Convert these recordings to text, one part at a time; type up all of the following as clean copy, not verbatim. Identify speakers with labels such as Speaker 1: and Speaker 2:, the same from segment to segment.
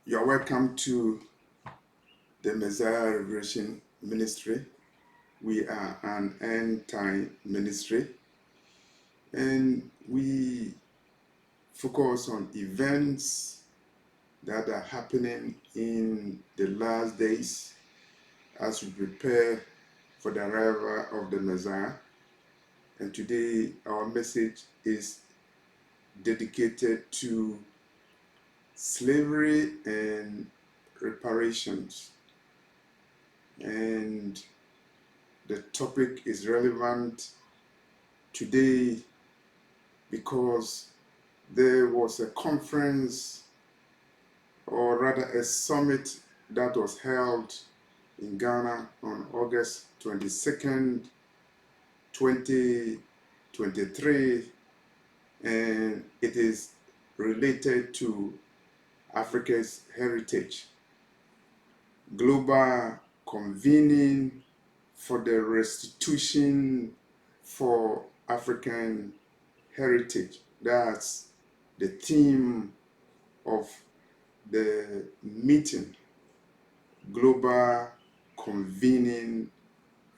Speaker 1: You're welcome to the Messiah Revelation Ministry. We are an end time ministry and we focus on events that are happening in the last days as we prepare for the arrival of the Messiah. And today our message is dedicated to slavery and reparations. And the topic is relevant today because there was a conference, or rather a summit, that was held in Ghana on August 22nd, 2023, and it is related to Africa's heritage. Global convening for the restitution for African heritage. That's the theme of the meeting. Global convening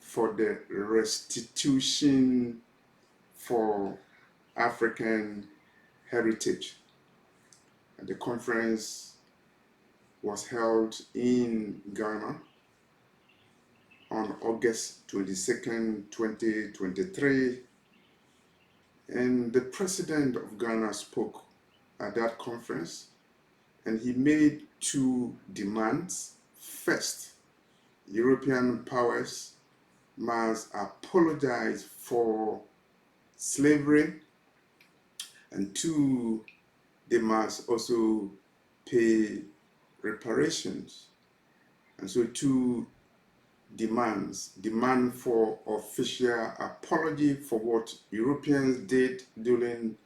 Speaker 1: for the restitution for African heritage. And the conference was held in Ghana on August 22nd, 2023. And the president of Ghana spoke at that conference, and he made two demands. First, European powers must apologize for slavery, and two, they must also pay reparations. And so two demands: demand for official apology for what Europeans did during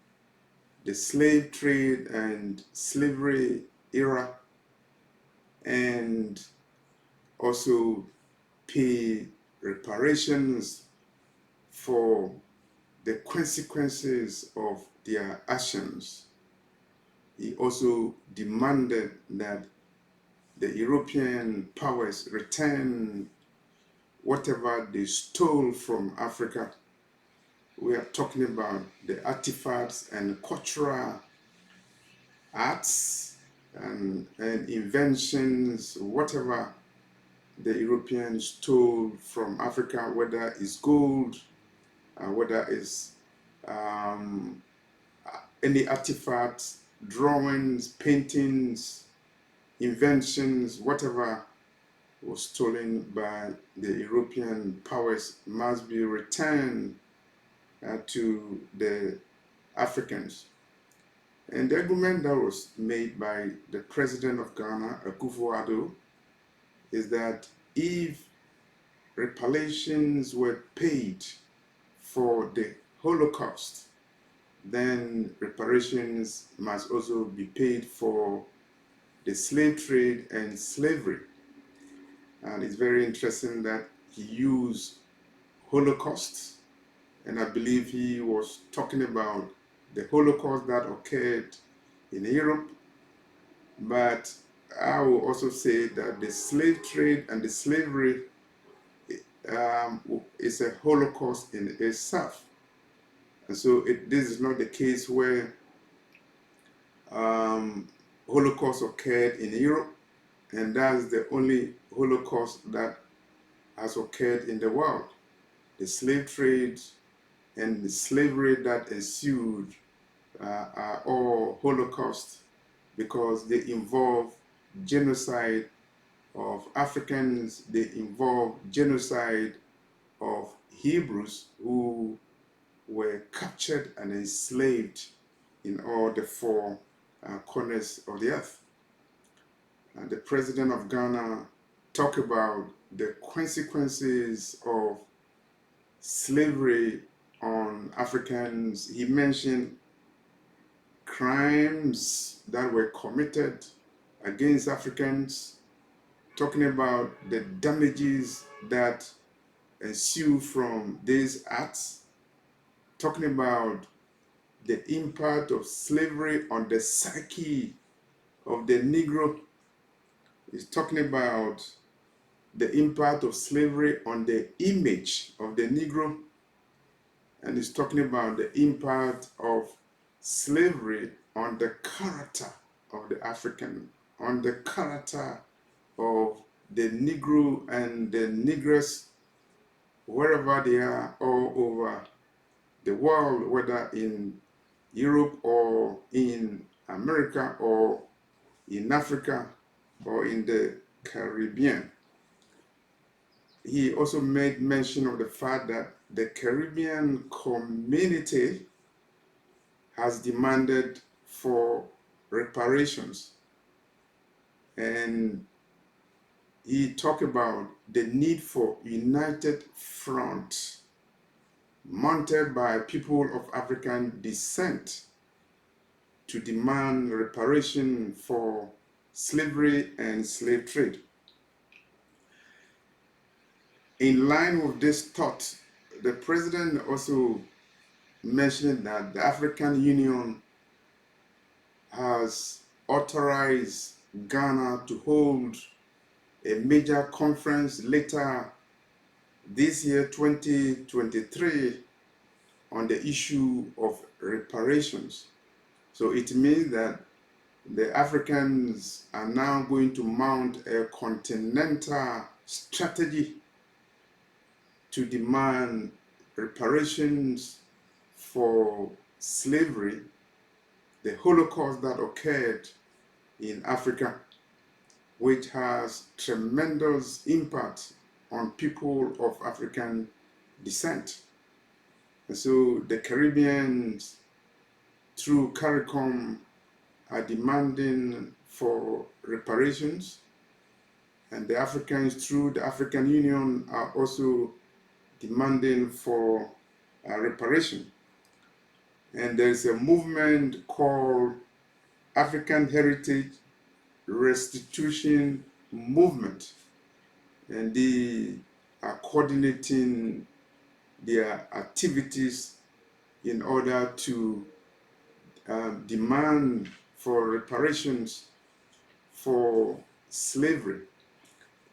Speaker 1: the slave trade and slavery era, and also pay reparations for the consequences of their actions. He also demanded that the European powers return whatever they stole from Africa. We are talking about the artifacts and cultural arts and inventions, whatever the Europeans stole from Africa, whether it's gold, whether it's any artifacts, drawings, paintings, inventions, whatever was stolen by the European powers must be returned to the Africans. And the argument that was made by the president of Ghana, Akufo-Addo, is that if reparations were paid for the Holocaust, then reparations must also be paid for the slave trade and slavery. And it's very interesting that he used Holocaust, and I believe he was talking about the Holocaust that occurred in Europe. But I will also say that the slave trade and the slavery is a Holocaust in itself. And so this is not the case where Holocaust occurred in Europe, and that's the only Holocaust that has occurred in the world. The slave trade and the slavery that ensued are all Holocaust because they involve genocide of Africans, they involve genocide of Hebrews who were captured and enslaved in all the four corners of the earth. And the president of Ghana talked about the consequences of slavery on Africans. He mentioned crimes that were committed against Africans, talking about the damages that ensue from these acts, talking about the impact of slavery on the psyche of the Negro He's talking about the impact of slavery on the image of the Negro, and he's talking about the impact of slavery on the character of the African, on the character of the Negro and the Negress, wherever they are all over the world, whether in Europe or in America or in Africa or in the Caribbean. He also made mention of the fact that the Caribbean community has demanded for reparations. And he talked about the need for united front mounted by people of African descent to demand reparation for slavery and slave trade. In line with this thought, the president also mentioned that the African Union has authorized Ghana to hold a major conference later this year, 2023, on the issue of reparations. So it means that the Africans are now going to mount a continental strategy to demand reparations for slavery, the Holocaust that occurred in Africa, which has tremendous impact on people of African descent. And so the Caribbeans, through CARICOM, are demanding for reparations, and the Africans, through the African Union, are also demanding for reparation. And there's a movement called African Heritage Restitution Movement, and they are coordinating their activities in order to demand for reparations for slavery.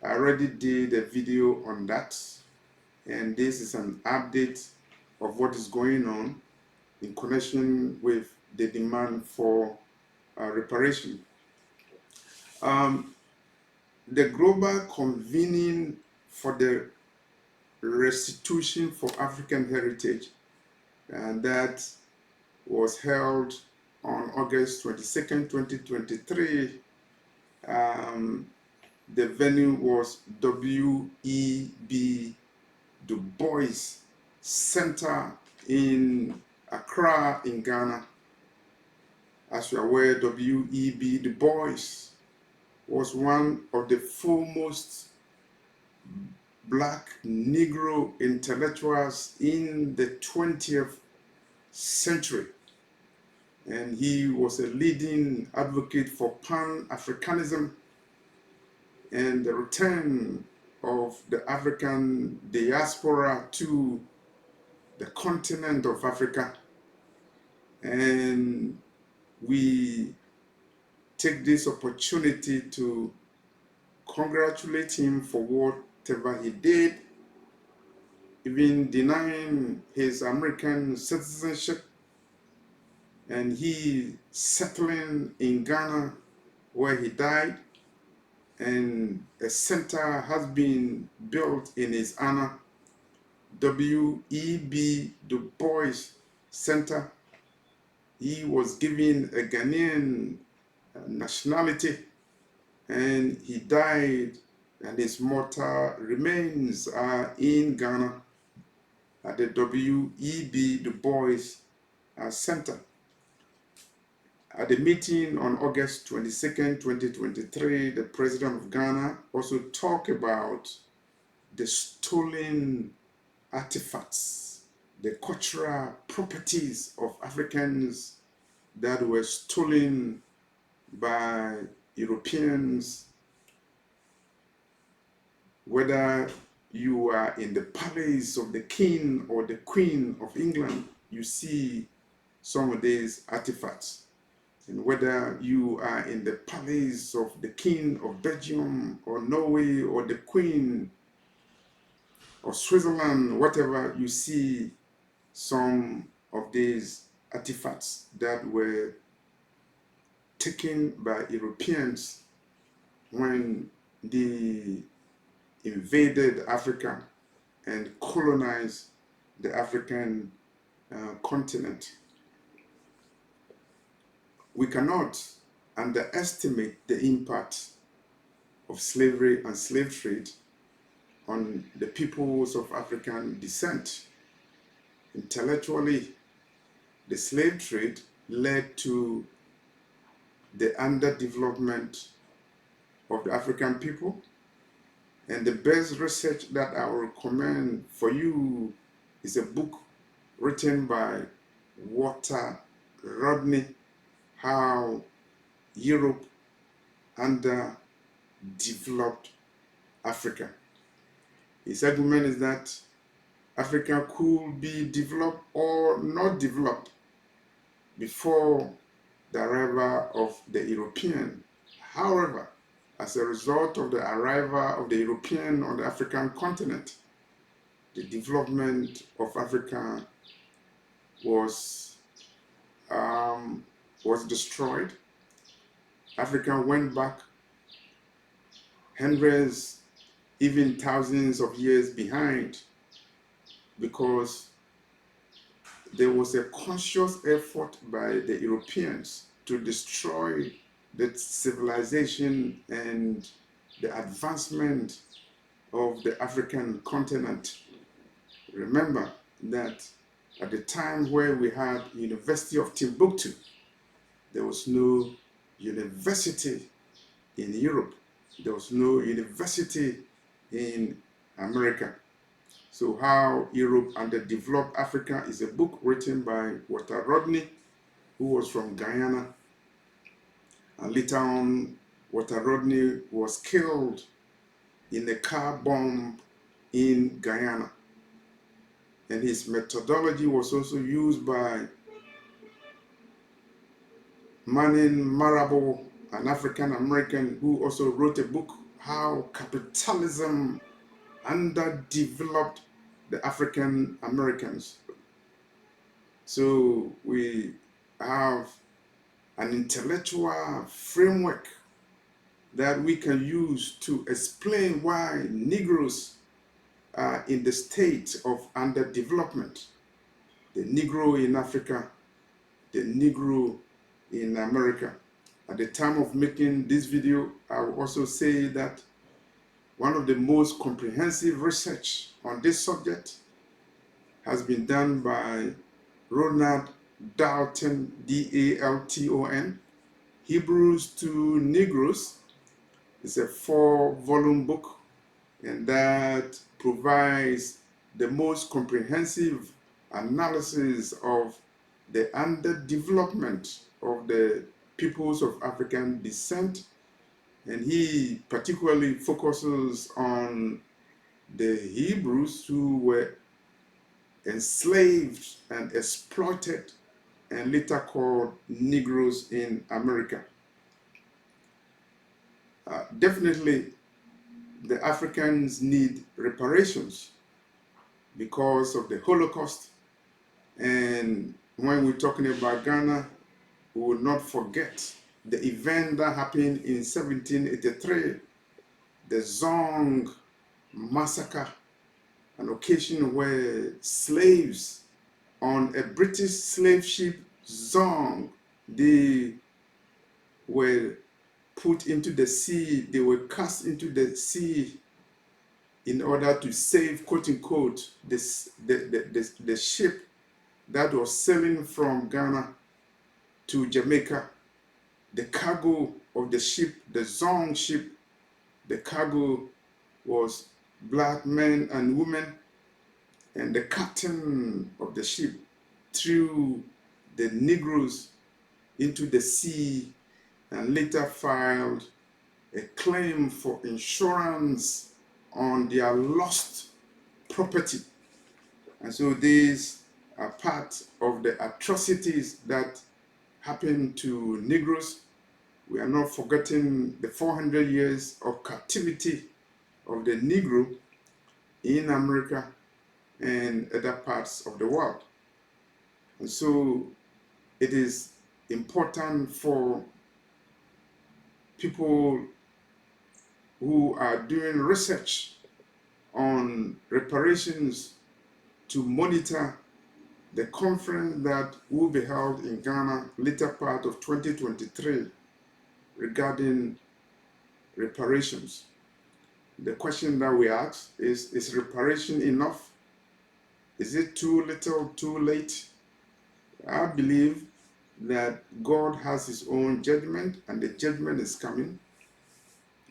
Speaker 1: I already did a video on that, and this is an update of what is going on in connection with the demand for reparation. The global convening for the restitution for African heritage, and that was held on August 22nd, 2023. The venue was W.E.B. Du Bois Center in Accra, in Ghana. As you are aware, W.E.B. Du Bois was one of the foremost Black Negro intellectuals in the 20th century. And he was a leading advocate for Pan-Africanism and the return of the African diaspora to the continent of Africa. And we take this opportunity to congratulate him for whatever he did, even denying his American citizenship, and he settling in Ghana where he died, and a center has been built in his honor, W.E.B. Du Bois Center. He was given a Ghanaian nationality, and he died, and his mortal remains are in Ghana at the W.E.B. Du Bois Center. At the meeting on August 22nd, 2023, the President of Ghana also talked about the stolen artifacts, the cultural properties of Africans that were stolen by Europeans. Whether you are in the palace of the King or the Queen of England, you see some of these artifacts. And whether you are in the palace of the king of Belgium or Norway or the queen or Switzerland, whatever, you see some of these artifacts that were taken by Europeans when they invaded Africa and colonized the African continent. We cannot underestimate the impact of slavery and slave trade on the peoples of African descent. Intellectually, the slave trade led to the underdevelopment of the African people. And the best research that I will recommend for you is a book written by Walter Rodney, How Europe Underdeveloped Africa. His argument is that Africa could be developed or not developed before the arrival of the European. However, as a result of the arrival of the European on the African continent, the development of Africa was destroyed. Africa went back hundreds, even thousands of years behind, because there was a conscious effort by the Europeans to destroy the civilization and the advancement of the African continent. Remember that at the time where we had University of Timbuktu, there was no university in Europe. There was no university in America. So How Europe Underdeveloped Africa is a book written by Walter Rodney, who was from Guyana. And later on, Walter Rodney was killed in a car bomb in Guyana. And his methodology was also used by Manning Marable, an African American who also wrote a book, How Capitalism Underdeveloped the African Americans. So we have an intellectual framework that we can use to explain why Negroes are in the state of underdevelopment. The Negro in Africa, the Negro in America. At the time of making this video, I will also say that one of the most comprehensive research on this subject has been done by Ronald Dalton, D-A-L-T-O-N. Hebrews to Negroes is a 4-volume book, and that provides the most comprehensive analysis of the underdevelopment of the peoples of African descent. And he particularly focuses on the Hebrews who were enslaved and exploited and later called Negroes in America. Definitely, the Africans need reparations because of the Holocaust. And when we're talking about Ghana, we will not forget the event that happened in 1783, the Zong massacre, an occasion where slaves on a British slave ship, Zong, they were put into the sea, they were cast into the sea in order to save, quote unquote, the ship that was sailing from Ghana to Jamaica. The cargo of the ship, the Zong ship, the cargo was black men and women, and the captain of the ship threw the Negroes into the sea and later filed a claim for insurance on their lost property. And so these are part of the atrocities that happened to Negroes. We are not forgetting the 400 years of captivity of the Negro in America and other parts of the world. And so it is important for people who are doing research on reparations to monitor the conference that will be held in Ghana later part of 2023 regarding reparations. The question that we ask is reparation enough? Is it too little, too late? I believe that God has his own judgment, and the judgment is coming.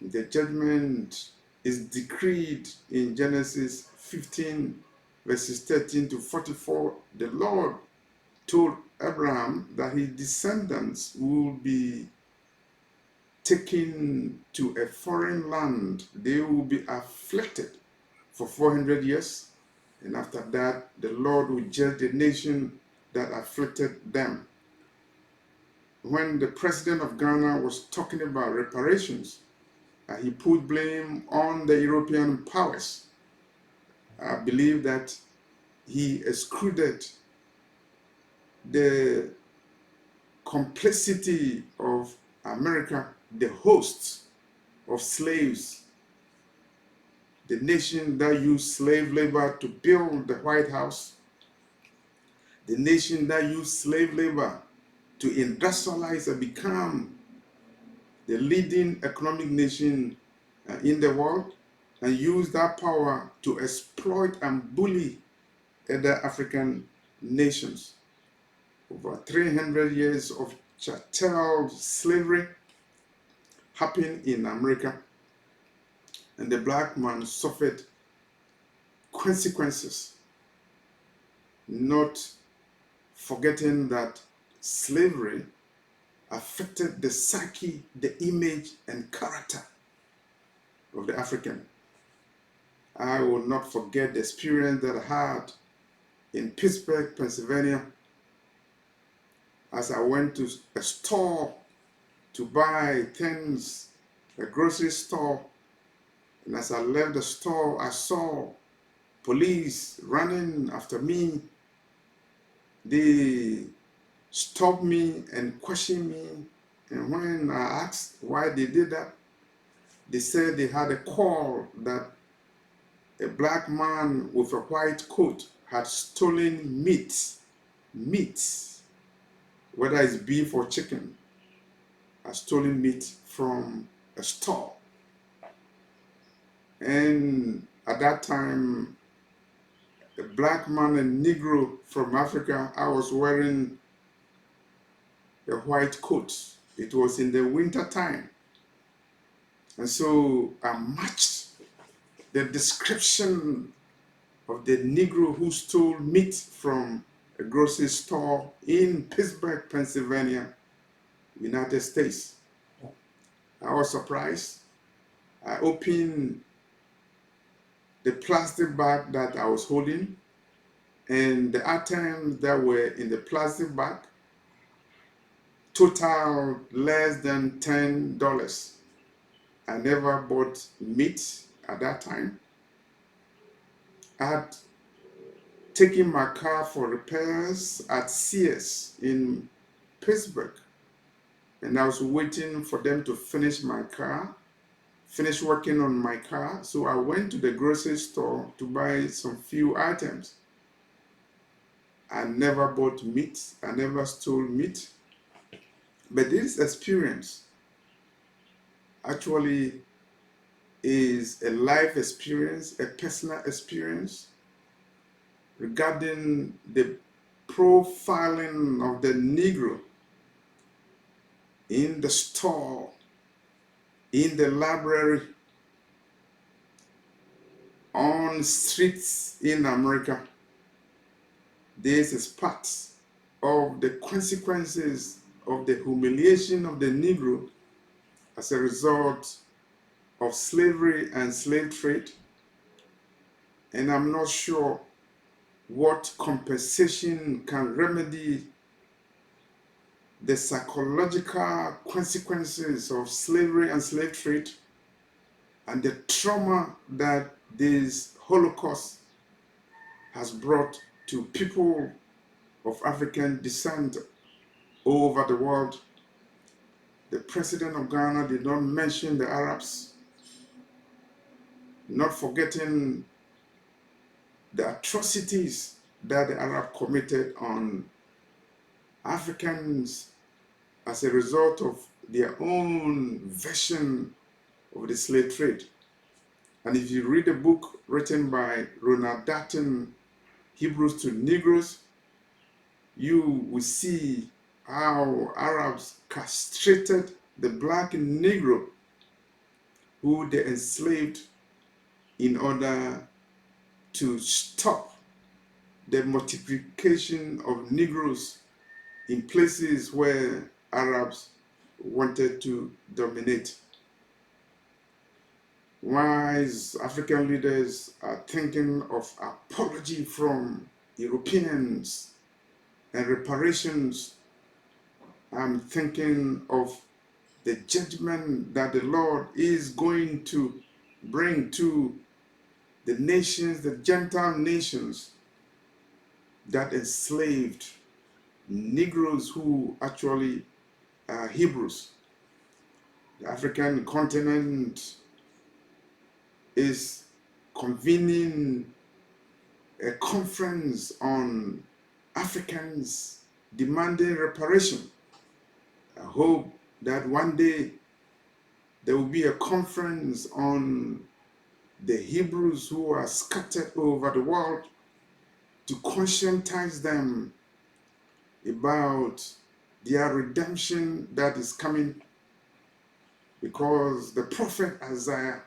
Speaker 1: The judgment is decreed in Genesis 15, verses 13 to 44. The Lord told Abraham that his descendants will be taken to a foreign land. They will be afflicted for 400 years. And after that, the Lord will judge the nation that afflicted them. When the president of Ghana was talking about reparations, he put blame on the European powers. I believe that he excluded the complicity of America, the hosts of slaves, the nation that used slave labor to build the White House, the nation that used slave labor to industrialize and become the leading economic nation in the world, and use that power to exploit and bully other African nations. Over 300 years of chattel slavery happened in America, and the black man suffered consequences, not forgetting that slavery affected the psyche, the image, and character of the African. I will not forget the experience that I had in Pittsburgh, Pennsylvania, as I went to a store to buy things, a grocery store, and as I left the store, I saw police running after me. They stopped me and questioned me, and when I asked why they did that, they said they had a call that a black man with a white coat had stolen meat, whether it's beef or chicken, had stolen meat from a store. And at that time, a black man and Negro from Africa, I was wearing a white coat. It was in the winter time. And so I matched the description of the Negro who stole meat from a grocery store in Pittsburgh, Pennsylvania, United States. I was surprised. I opened the plastic bag that I was holding, and the items that were in the plastic bag total less than $10. I never bought meat at that time. I had taken my car for repairs at Sears in Pittsburgh, and I was waiting for them to finish working on my car. So I went to the grocery store to buy some few items. I never bought meat. I never stole meat. But this experience actually is a life experience, a personal experience regarding the profiling of the Negro in the store, in the library, on streets in America. This is part of the consequences of the humiliation of the Negro as a result of slavery and slave trade. And I'm not sure what compensation can remedy the psychological consequences of slavery and slave trade, and the trauma that this Holocaust has brought to people of African descent all over the world. The president of Ghana did not mention the Arabs, not forgetting the atrocities that the Arab committed on Africans as a result of their own version of the slave trade. And if you read a book written by Ronald Darton, Hebrews to Negroes, you will see how Arabs castrated the black Negro who they enslaved in order to stop the multiplication of Negroes in places where Arabs wanted to dominate. Wise African leaders are thinking of apology from Europeans and reparations. I'm thinking of the judgment that the Lord is going to bring to the nations, the Gentile nations that enslaved Negroes who actually are Hebrews. The African continent is convening a conference on Africans demanding reparation. I hope that one day there will be a conference on the Hebrews who are scattered over the world to conscientize them about their redemption that is coming, because the prophet Isaiah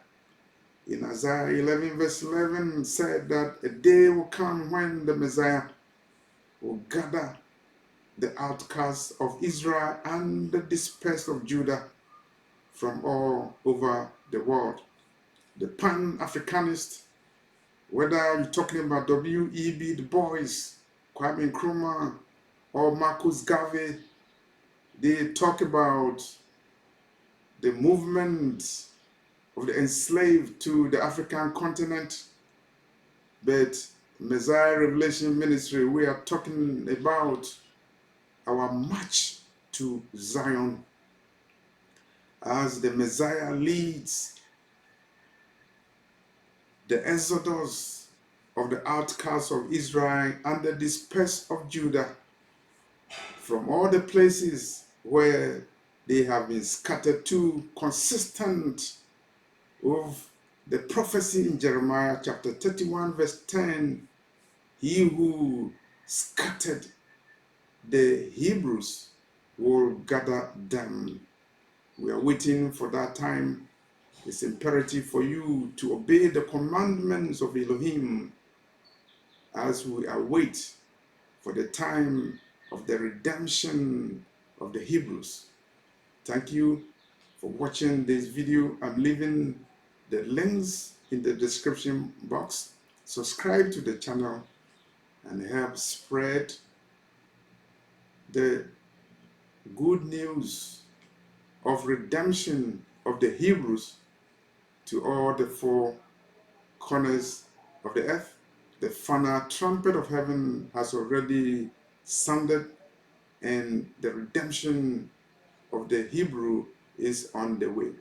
Speaker 1: in Isaiah 11 verse 11 said that a day will come when the Messiah will gather the outcasts of Israel and the dispersed of Judah from all over the world. The Pan-Africanist, whether you're talking about W.E.B. Du Bois, Kwame Nkrumah, or Marcus Garvey, they talk about the movement of the enslaved to the African continent. But Messiah Revelation Ministry, we are talking about our march to Zion as the Messiah leads the exodus of the outcasts of Israel and the dispersed of Judah from all the places where they have been scattered to, consistent with the prophecy in Jeremiah chapter 31 verse 10, he who scattered the Hebrews will gather them. We are waiting for that time. It's imperative for you to obey the commandments of Elohim as we await for the time of the redemption of the Hebrews. Thank you for watching this video. I'm leaving the links in the description box. Subscribe to the channel and help spread the good news of redemption of the Hebrews to all the four corners of the earth. The final trumpet of heaven has already sounded, and the redemption of the Hebrew is on the way.